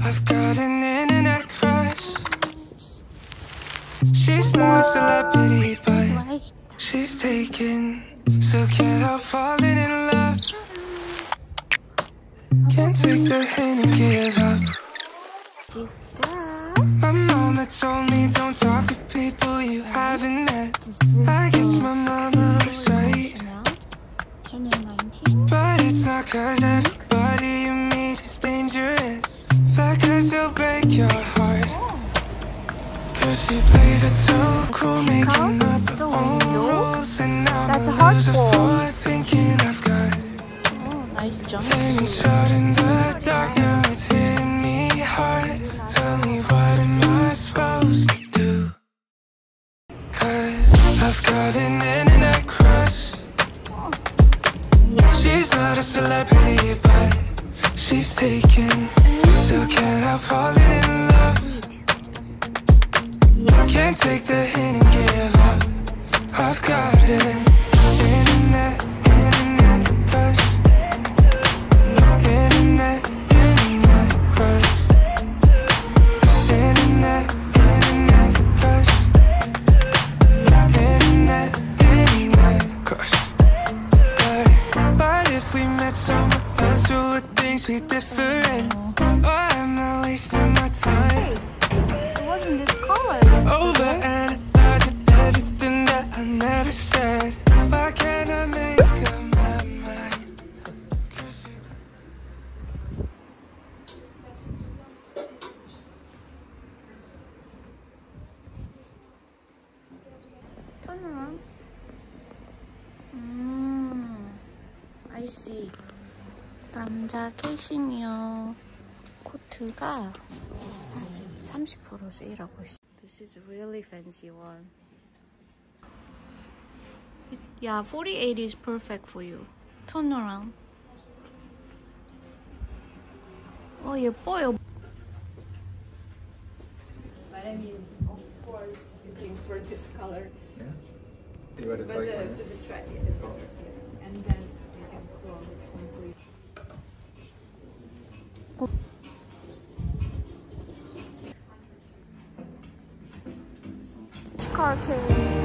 I've got an internet crush. She's not a celebrity, but she's taken. So can't help falling in love. Can't take the hint and give up. My mama told me don't talk to people you haven't met. I guess my mama was right. But it's not 'cause everybody you meet is dangerous. Fact, 'cause they'll break your heart. 'Cause she plays it so cool, making up her own rules. And now I'm losing for thinking I've got. Nice jump. And it's shot in the dark, now it's hitting me hard. Tell me what am I supposed to do? 'Cause I've got an internet crush. She's not a celebrity, but she's taken. Still can't help falling in love. Can't take the hint and give up. I've got an internet crush. Internet crush. Internet crush. Internet crush. But if we met somewhere else, would things be different? Or am I wasting my time? It wasn't this color. Overanalyzing everything that I never said. Why can't I make up my mind? Turn around. I see. 남자 캐시미어 코트가 30% 세일하고 있어. This is really fancy one. Yeah, 48 is perfect for you. Turn around. 예뻐요. But I mean, of course, looking for this color. Yeah. See what it's But like. to the try, yeah. And then you can close it completely. car came.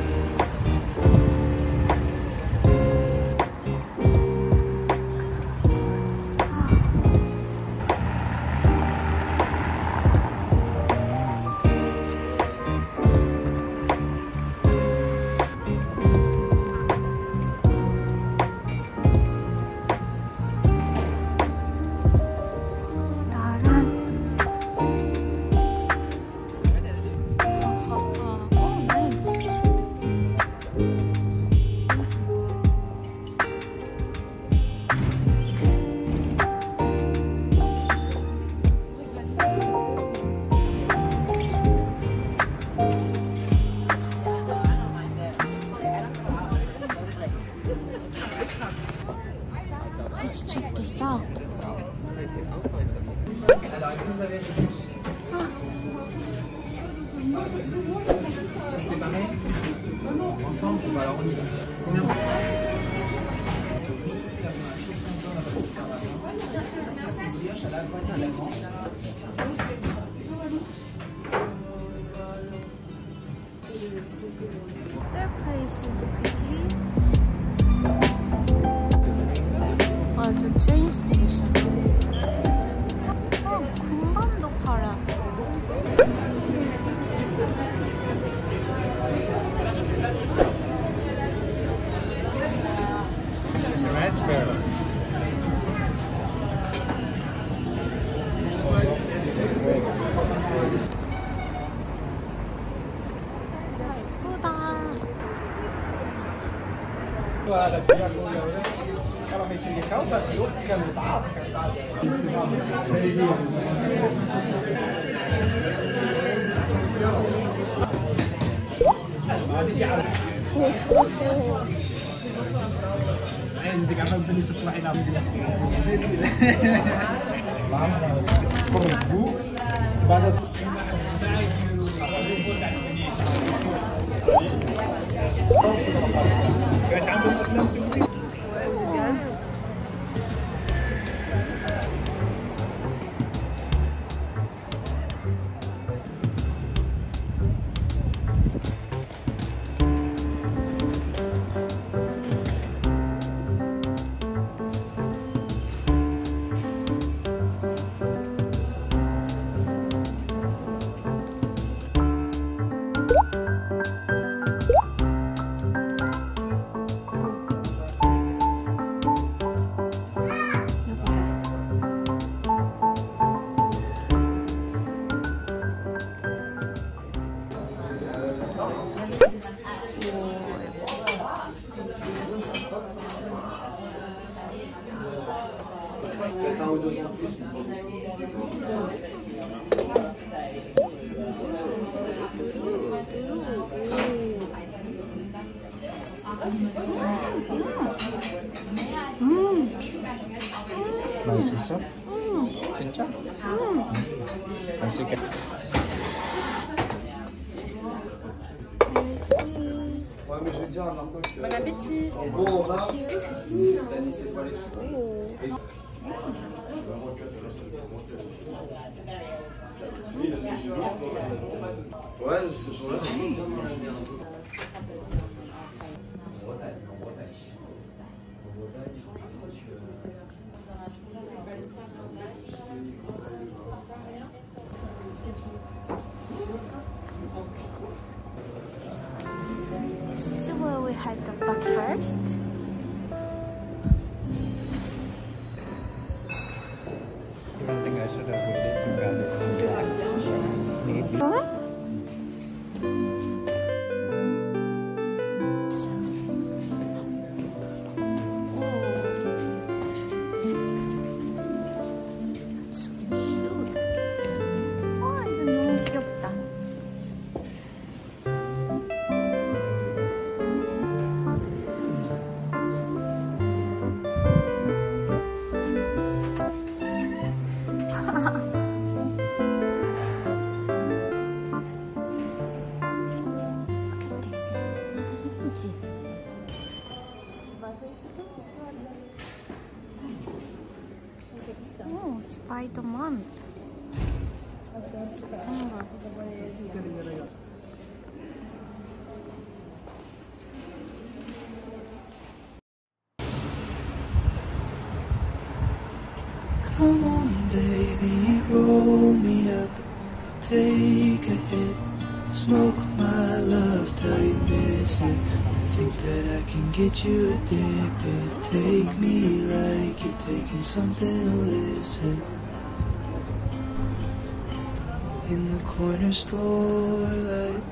Let's check this out. Alors, est-ce que vous avez c'est séparé ensemble? Alors on y va. Combien? That place is pretty. The train station. 군밤도 팔아. It's a raspberry. 예쁘다. 맛있어? 진짜? 맛있게. Bon appétit. Ouais, ce jour-là. This is where we had the breakfast. One thing I should have put it to garlic and black. Maybe. Oh, it's by the month. September. Come on, baby, roll me up, take a hit, smoke my love till you miss it. Think that I can get you addicted. Take me like you're taking something illicit. In the corner store, like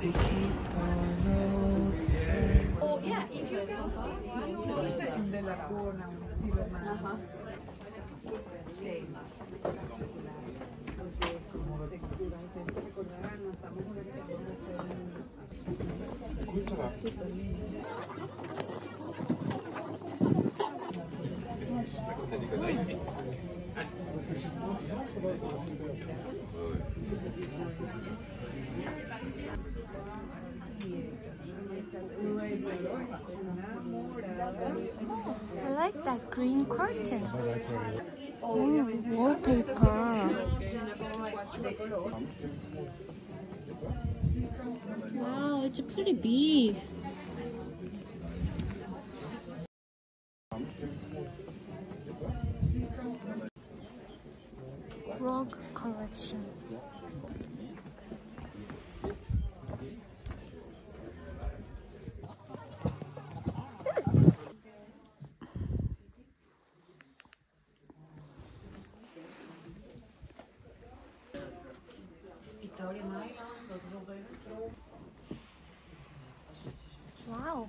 they keep on all the time. Oh, yeah, if you can. I like that green curtain. Oh, wallpaper. Wow, it's pretty big. Rug collection. Wow,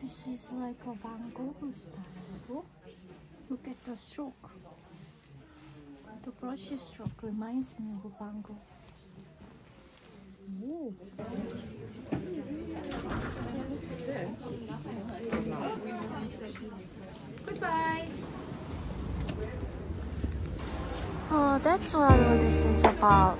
This is like a Van Gogh style. Look at the stroke. The brush stroke reminds me of Van Gogh. Ooh. Goodbye. Oh, that's what all this is about.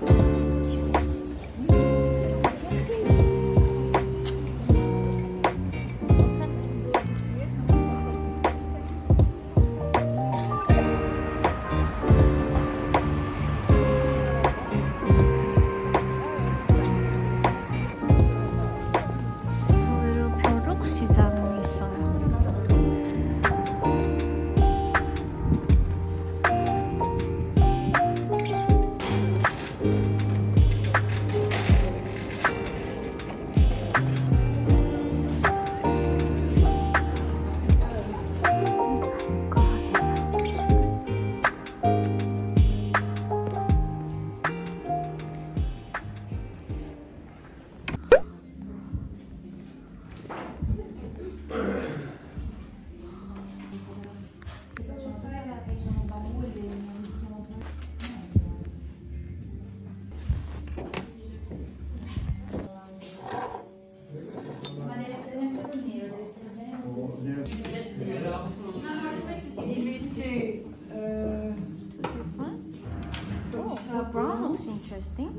The brown looks interesting.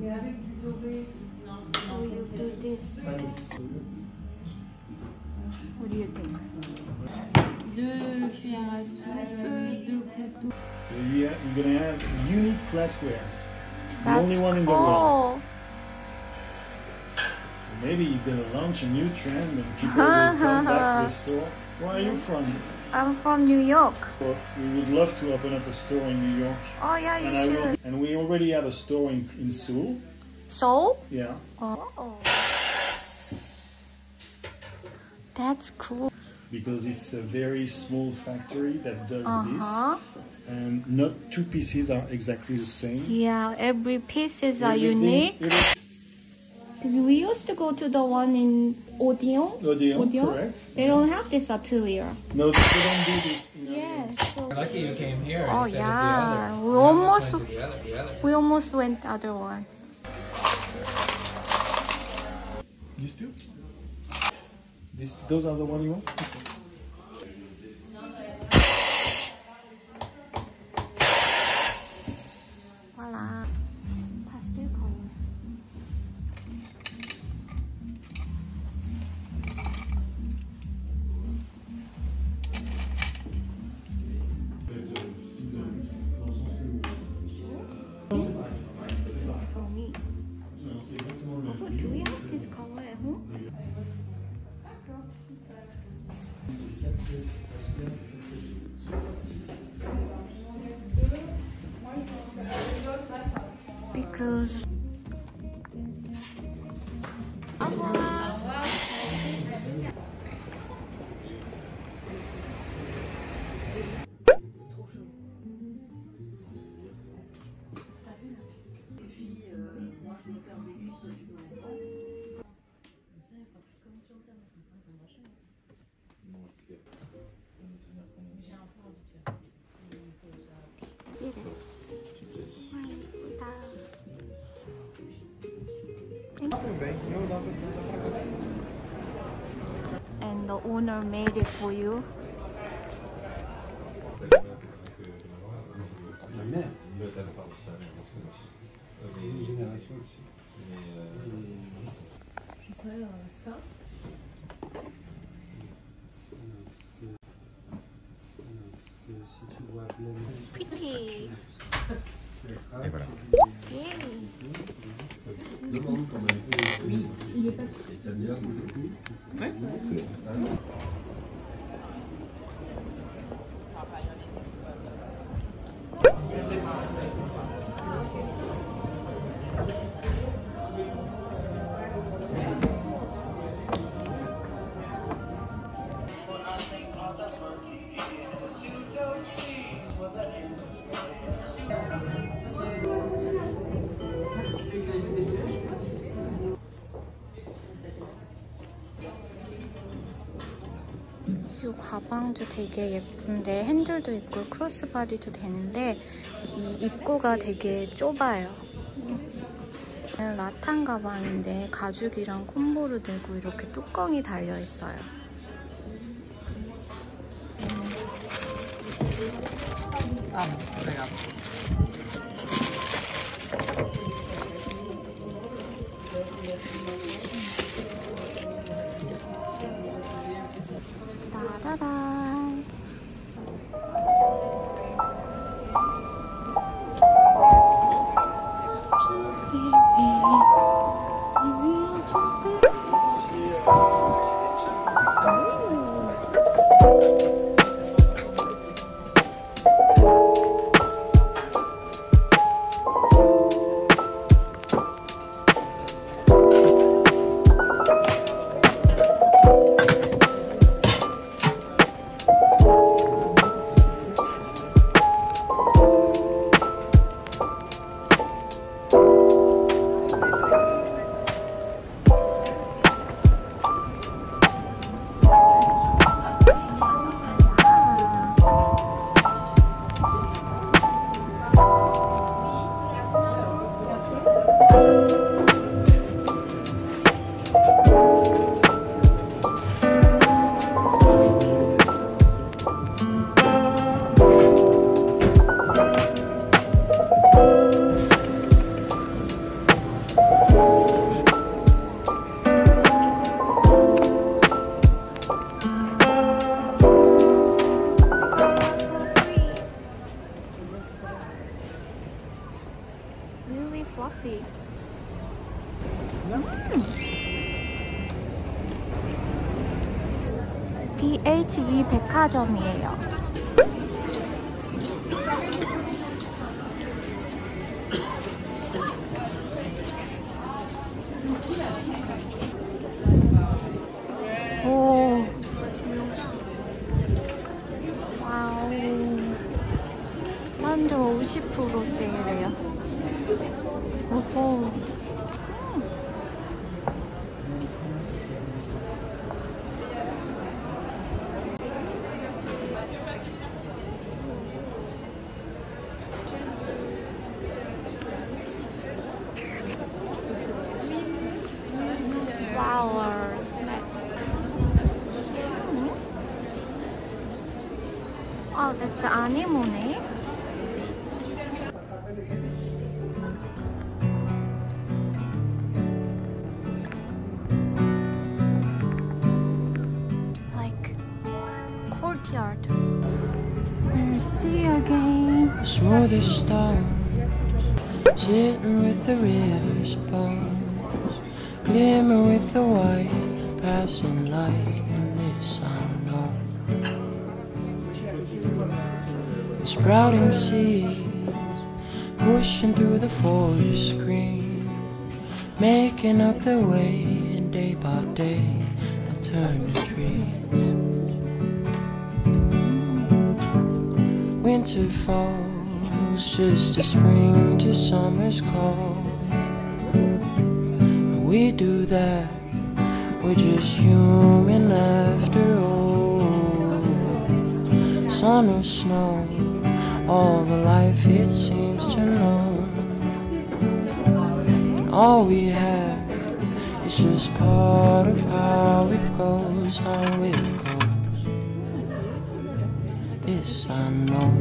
So you do this. What do you think? 2 cuillères à soupe, 2 couteaux. So yeah, you're gonna have unique flatware. The That's only one in the cool. world. Maybe you're gonna launch a new trend and people will come back to the store. Where are you from? I'm from New York. Well, we would love to open up a store in New York. Oh yeah, you And, should. and we already have a store in Seoul. Seoul? Yeah. Oh. That's cool. Because it's a very small factory that does Uh-huh. this. And not two pieces are exactly the same. Yeah, every pieces are Everything- unique. every- Because we used to go to the one in Odeon. Odeon, correct. They don't have this atelier. No, they don't do this. in Yes. So Lucky you came here Oh, instead yeah. of the other. We You almost- went to the other. we almost went the other one. These two? Those are the one you want? Voila. Pastel color. This is for me. Oh, do we have this color at home? Because did it. And the owner made it for you. Ma mère. Une génération aussi. Ce serait ça. Si tu vois blême. Pretty. Et voilà. Yay. 가방도 되게 예쁜데 핸들도 있고 크로스바디도 되는데 이 입구가 되게 좁아요. 라탄 가방인데 가죽이랑 콤보로 되고 이렇게 뚜껑이 달려 있어요. 따라란. Really fluffy. BHV 백화점이에요. 오. 와우. 완전 50% 세일해요. 오호. Flowers. 아, 대체 아니모네. Courtyard. We'll see you again. Smooth as stones, sitting with the river's bones, glimmer with the white, passing light in this I know. The sprouting seeds, pushing through the forest green, making up their way, and day by day they'll turn the trees. Winter falls, just a spring to summer's call. We do that, we're just human after all. Sun or snow, all the life it seems to know. And all we have is just part of how it goes, how it goes. This I know.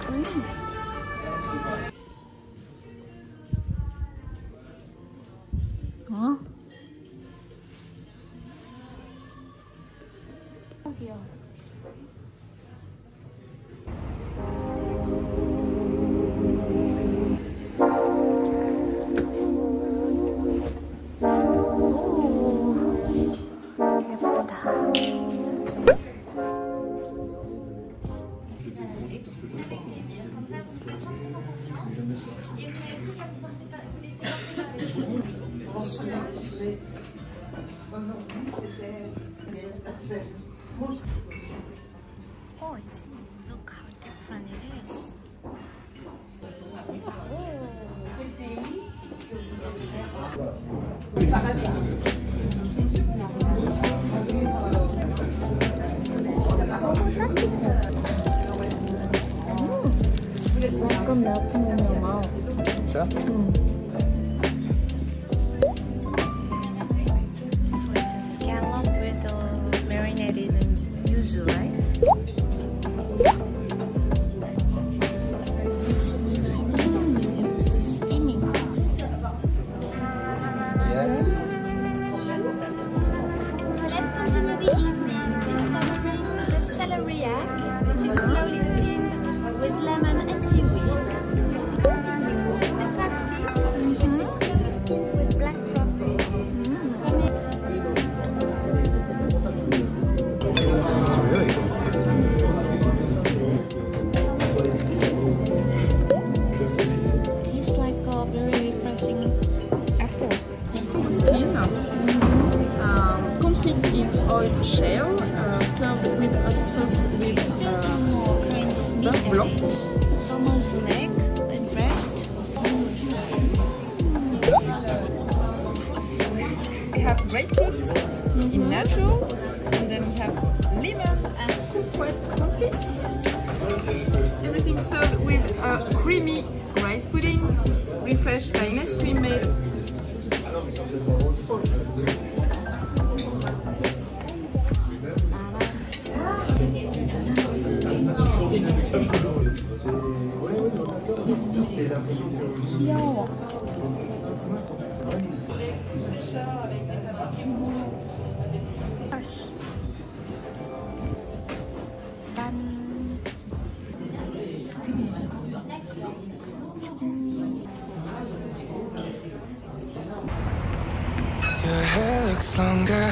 cream. 어? Here. Oh, look how different it is. Welcome melting in your mouth. Sure. So it's a scallop with marinated in yuzu, right? So when I knew it was steaming. Yes. Let's continue the evening discovering the celeriac, which is slowly steamed with lemon and seaweed. Continue with the catfish, which is slowly steamed with black truffle. This is really good. Tastes like a very refreshing apple. Mangosteen, confit in oil shell, served with a sauce with beurre blanc. Someone's leg and breast. We have grapefruit in natural, and then we have lemon and kumquat confit. Everything served with a creamy rice pudding, refreshed by an ice cream made. 귀여워. 짠. Your hair looks longer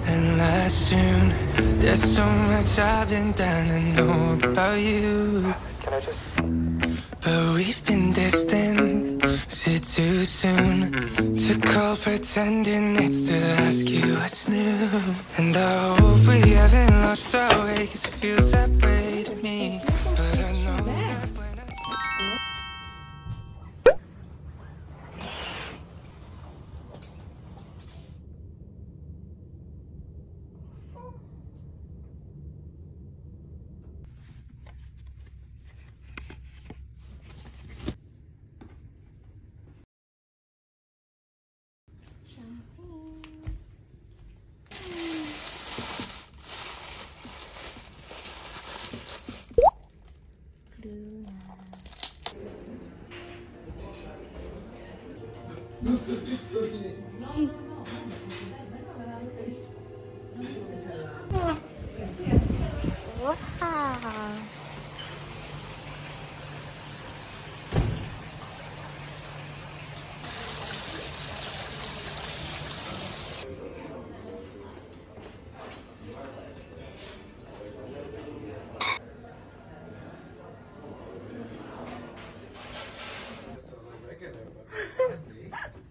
than last June. There's so much I've been dying to know about you. But we've been distant. Is it too soon to call pretending it's to ask you what's new? And I hope we haven't lost our way, 'cause it feels that way to me. But I know that when I... Wow.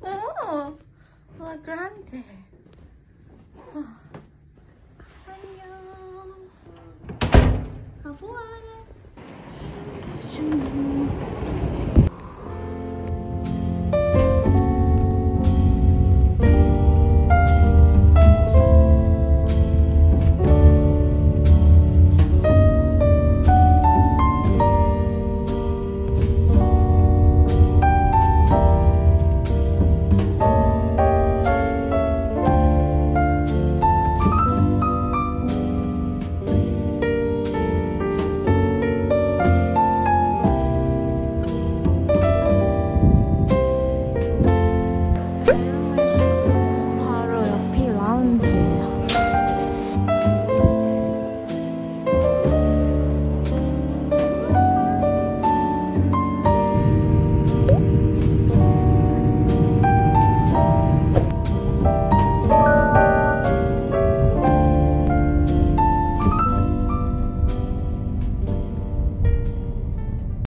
Oh, 와 grande. 안녕. 아보아.